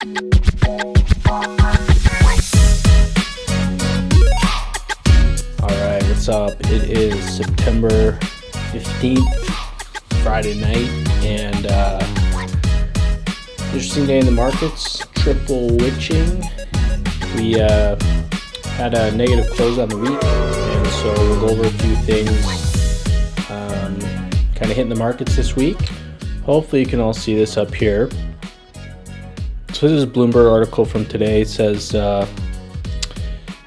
Alright, what's up? It is September 15th, Friday night, and interesting day in the markets, triple witching. We had a negative close on the week, and so we'll go over a few things kind of hitting the markets this week. Hopefully you can all see this up here. So this is a Bloomberg article from today. It says,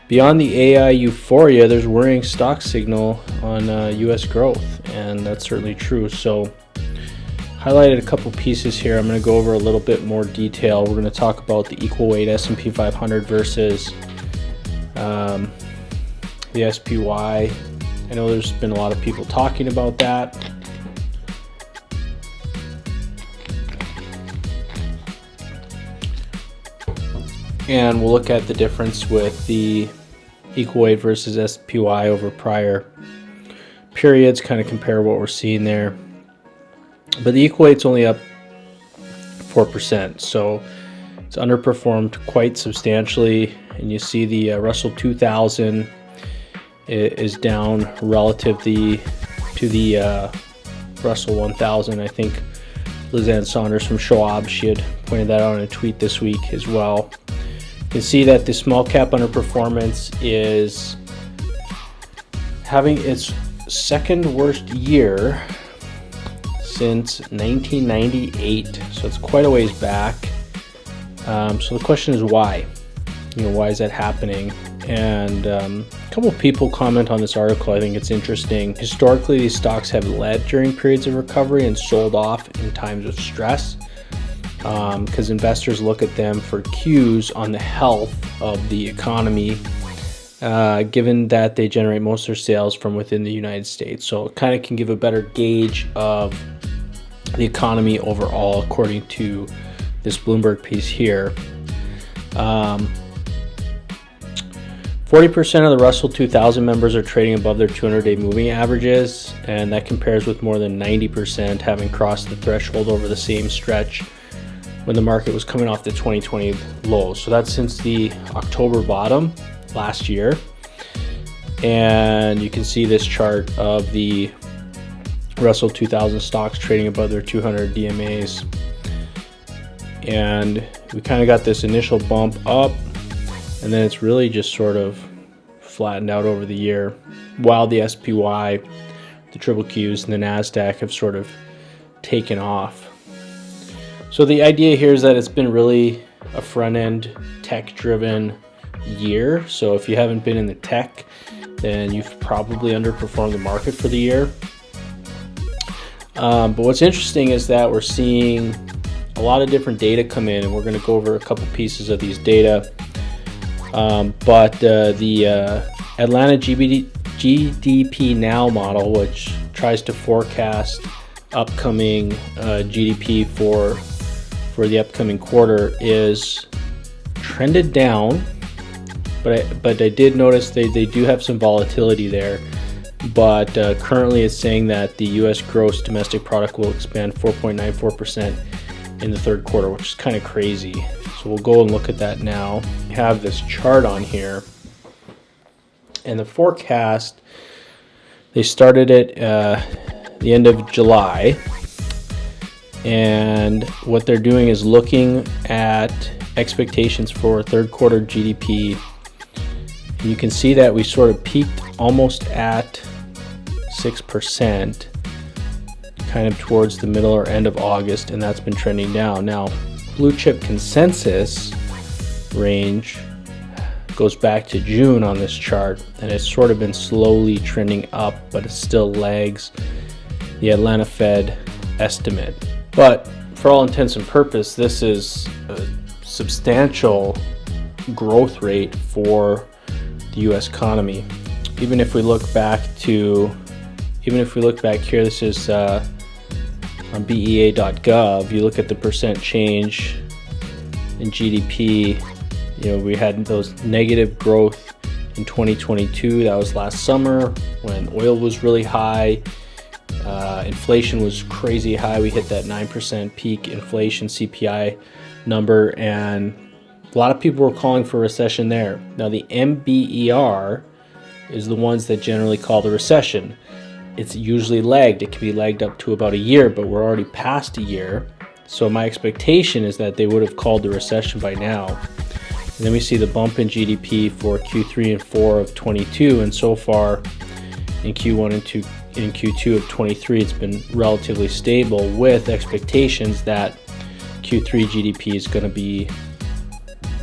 beyond the AI euphoria, there's worrying stock signal on U.S. growth, and that's certainly true. So highlighted a couple pieces here. I'm going to go over a little bit more detail. We're going to talk about the equal weight S&P 500 versus the SPY. I know there's been a lot of people talking about that. And we'll look at the difference with the equal weight versus SPY over prior periods, kind of compare what we're seeing there. But the equal weight's only up 4%, so it's underperformed quite substantially. And you see the Russell 2000 is down relative to the Russell 1000. I think Lizanne Saunders from Schwab, she had pointed that out in a tweet this week as well. You can see that the small cap underperformance is having its second worst year since 1998, so it's quite a ways back. So the question is why? Why is that happening? And a couple of people comment on this article. I think it's interesting. Historically, these stocks have led during periods of recovery and sold off in times of stress, because investors look at them for cues on the health of the economy, given that they generate most of their sales from within the United States. So it kind of can give a better gauge of the economy overall, according to this Bloomberg piece here. 40% of the Russell 2000 members are trading above their 200-day moving averages, and that compares with more than 90% having crossed the threshold over the same stretch when the market was coming off the 2020 lows. So that's since the October bottom last year. And you can see this chart of the Russell 2000 stocks trading above their 200 DMAs. And we kind of got this initial bump up, and then it's really just sort of flattened out over the year, while the SPY, the triple Qs, and the NASDAQ have sort of taken off. So the idea here is that it's been really a front-end tech-driven year. So if you haven't been in the tech, then you've probably underperformed the market for the year. But what's interesting is that we're seeing a lot of different data come in, and we're going to go over a couple pieces of these data. But the Atlanta GDP Now model, which tries to forecast upcoming GDP for the upcoming quarter, is trended down. But I did notice they do have some volatility there. But currently it's saying that the U.S. gross domestic product will expand 4.94% in the third quarter, which is kind of crazy. So we'll go and look at that now. We have this chart on here, and the forecast, they started it the end of July, and what they're doing is looking at expectations for third quarter GDP. And you can see that we sort of peaked almost at 6%, kind of towards the middle or end of August, and that's been trending down. Now, blue chip consensus range goes back to June on this chart, and it's sort of been slowly trending up, but it still lags the Atlanta Fed estimate. But for all intents and purposes, this is a substantial growth rate for the U.S. economy. Even if we look back here, this is on BEA.gov. You look at the percent change in GDP. We had those negative growth in 2022. That was last summer when oil was really high. Inflation was crazy high. We hit that 9% peak inflation CPI number, and a lot of people were calling for a recession there. Now the MBER is the ones that generally call the recession. It's usually lagged. It can be lagged up to about a year, but we're already past a year. So my expectation is that they would have called the recession by now. And then we see the bump in GDP for Q3 and 4 of 22, and so far in Q1 and in Q2 of 23, it's been relatively stable, with expectations that Q3 GDP is going to be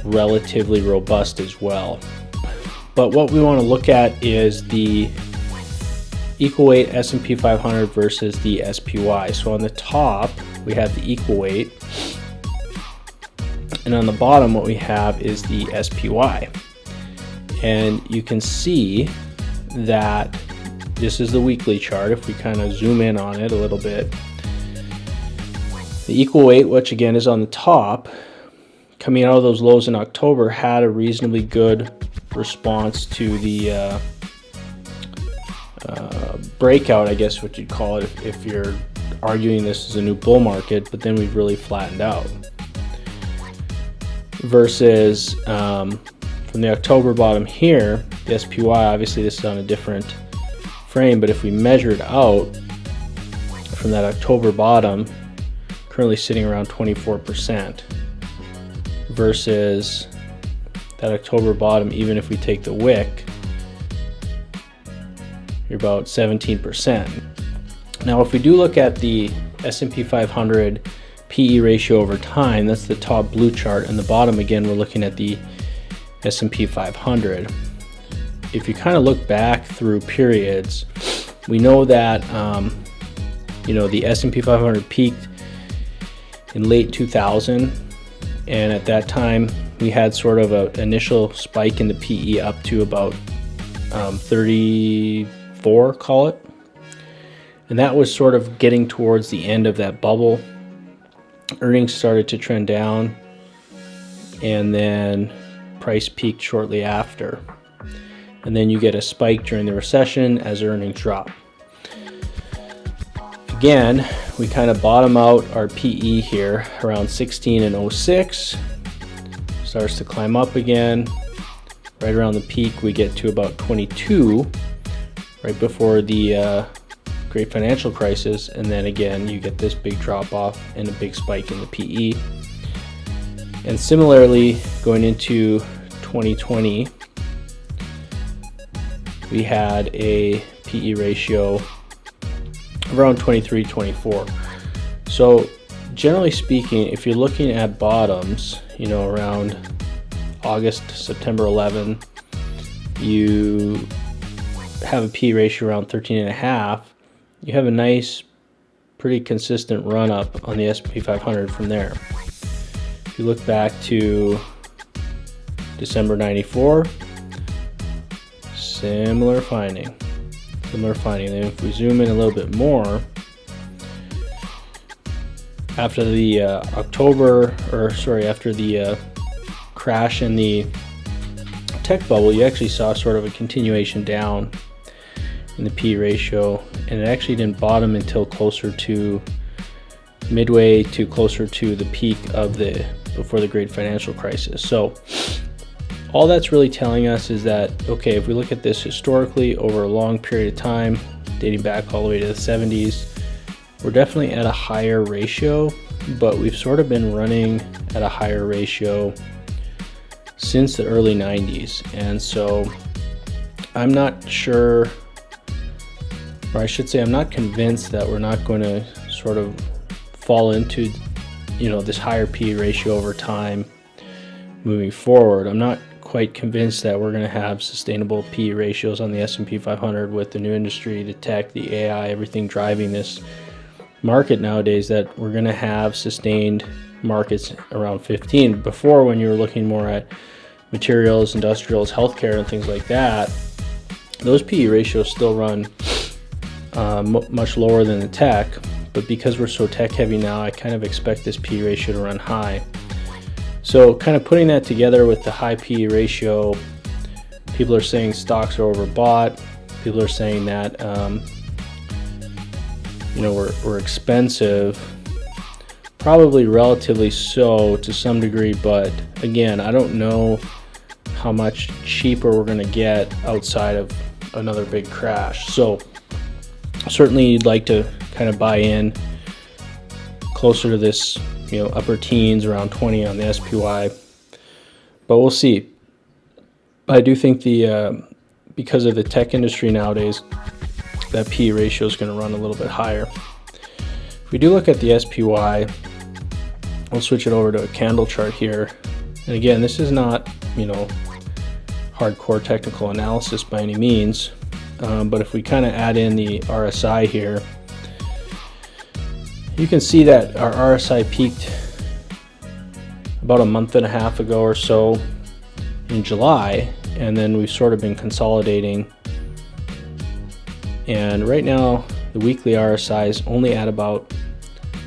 relatively robust as well. But what we want to look at is the equal weight S&P 500 versus the SPY. So on the top, we have the equal weight, and on the bottom, what we have is the SPY. And you can see that this is the weekly chart. If we kind of zoom in on it a little bit, the equal weight, which again is on the top, coming out of those lows in October, had a reasonably good response to the breakout, I guess what you'd call it if you're arguing this is a new bull market, but then we've really flattened out. Versus from the October bottom here, the SPY, obviously this is on a different frame, but if we measure it out from that October bottom, currently sitting around 24%, versus that October bottom, even if we take the wick, you're about 17%. Now, if we do look at the S&P 500 PE ratio over time, that's the top blue chart, and the bottom, again, we're looking at the S&P 500. If you kind of look back through periods, we know that the S&P 500 peaked in late 2000, and at that time we had sort of an initial spike in the PE up to about 34, call it, and that was sort of getting towards the end of that bubble. Earnings started to trend down, and then price peaked shortly after, and then you get a spike during the recession as earnings drop. Again, we kind of bottom out our PE here around 16 and 06, starts to climb up again. Right around the peak we get to about 22 right before the great financial crisis, and then again you get this big drop off and a big spike in the PE. And similarly, going into 2020, we had a PE ratio around 23, 24. So generally speaking, if you're looking at bottoms, around August, September 11, you have a PE ratio around 13.5. You have a nice, pretty consistent run up on the SP 500 from there. If you look back to December 94, similar finding. And if we zoom in a little bit more, after the after the crash in the tech bubble, you actually saw sort of a continuation down in the P ratio, and it actually didn't bottom until closer to midway to closer to the peak of before the great financial crisis. So all that's really telling us is that, okay, if we look at this historically over a long period of time, dating back all the way to the 70s, we're definitely at a higher ratio, but we've sort of been running at a higher ratio since the early 90s. And so I'm not sure, or I should say I'm not convinced that we're not going to sort of fall into, this higher P ratio over time moving forward. I'm not quite convinced that we're going to have sustainable P ratios on the S&P 500 with the new industry, the tech, the AI, everything driving this market nowadays, that we're going to have sustained markets around 15. Before, when you were looking more at materials, industrials, healthcare, and things like that, those PE ratios still run much lower than the tech, but because we're so tech heavy now, I kind of expect this PE ratio to run high. So kind of putting that together with the high PE ratio, people are saying stocks are overbought. People are saying that we're expensive, Probably relatively so to some degree, but again, I don't know how much cheaper we're going to get outside of another big crash. So certainly you'd like to kind of buy in closer to this, upper teens, around 20 on the SPY, but we'll see. I do think because of the tech industry nowadays, that P ratio is going to run a little bit higher. If we do look at the SPY, we'll switch it over to a candle chart here. And again, this is not, hardcore technical analysis by any means, but if we kind of add in the RSI here, you can see that our RSI peaked about a month and a half ago or so in July, and then we've sort of been consolidating. And right now, the weekly RSI is only at about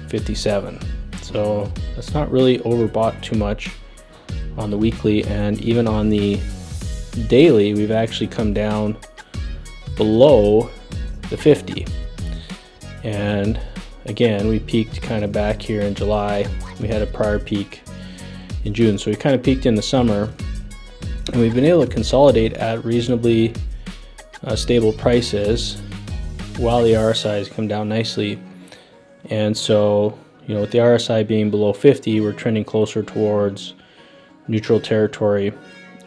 57. So that's not really overbought too much on the weekly, and even on the daily, we've actually come down below the 50. And again, we peaked kind of back here in July. We had a prior peak in June, so we kind of peaked in the summer, and we've been able to consolidate at reasonably stable prices while the RSI has come down nicely. And so, with the RSI being below 50, we're trending closer towards neutral territory.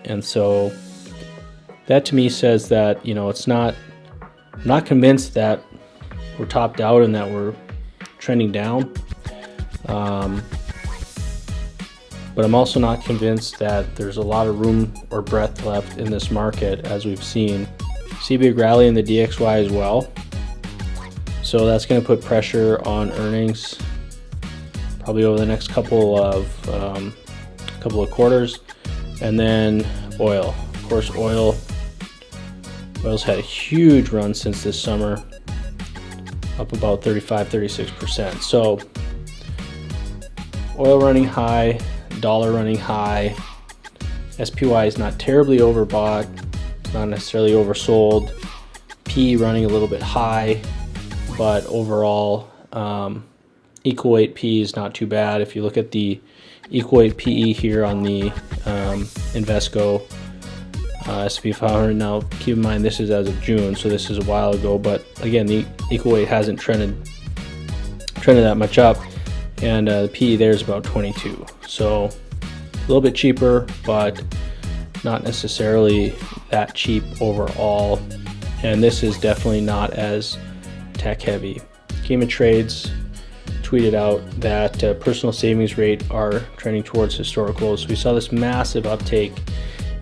And so that to me says that, I'm not convinced that we're topped out and that we're trending down. But I'm also not convinced that there's a lot of room or breadth left in this market, as we've seen. See a big rally in the DXY as well. So that's going to put pressure on earnings probably over the next couple of quarters. And then oil. Of course, oil's had a huge run since this summer, up about 35-36%. So oil running high, dollar running high. SPY is not terribly overbought, it's not necessarily oversold. P running a little bit high, but overall equal weight P is not too bad. If you look at the equal weight PE here on the Invesco SP500, now keep in mind this is as of June, so this is a while ago, but again, the equal weight hasn't trended that much up, and the PE there is about 22, so a little bit cheaper, but not necessarily that cheap overall. And this is definitely not as tech heavy. Game Trades tweeted out that personal savings rate are trending towards historical lows. So we saw this massive uptake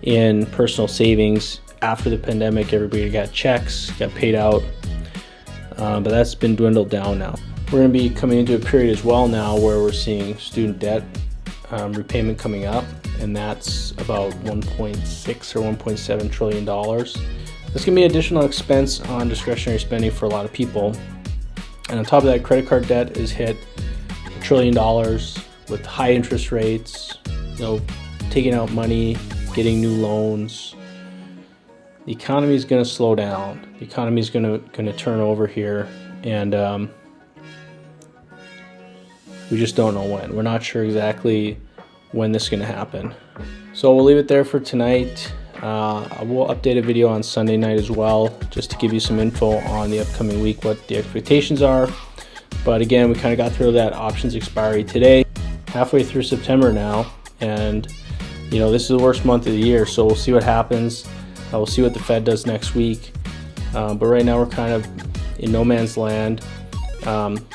in personal savings after the pandemic. Everybody got checks, got paid out, but that's been dwindled down now. We're going to be coming into a period as well now where we're seeing student debt repayment coming up, and that's about 1.6 or 1.7 trillion dollars. This can be additional expense on discretionary spending for a lot of people. And on top of that, credit card debt is hit $1 trillion with high interest rates, taking out money, getting new loans. The economy is going to slow down. The economy is going to turn over here, and we just don't know when. We're not sure exactly when this is going to happen. So we'll leave it there for tonight. I will update a video on Sunday night as well, just to give you some info on the upcoming week, what the expectations are. But again, we kind of got through that options expiry today, halfway through September now, and this is the worst month of the year, so we'll see what happens. We'll see what the Fed does next week. But right now we're kind of in no man's land.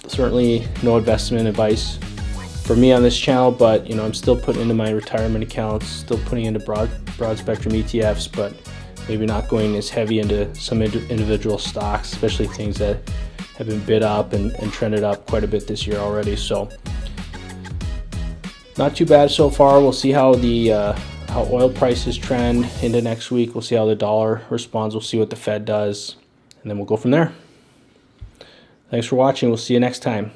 Certainly no investment advice for me on this channel, but I'm still putting into my retirement accounts, still putting into broad spectrum ETFs, but maybe not going as heavy into some individual stocks, especially things that have been bid up and trended up quite a bit this year already. So not too bad so far. We'll see how how oil prices trend into next week. We'll see how the dollar responds. We'll see what the Fed does, and then we'll go from there. Thanks for watching. We'll see you next time.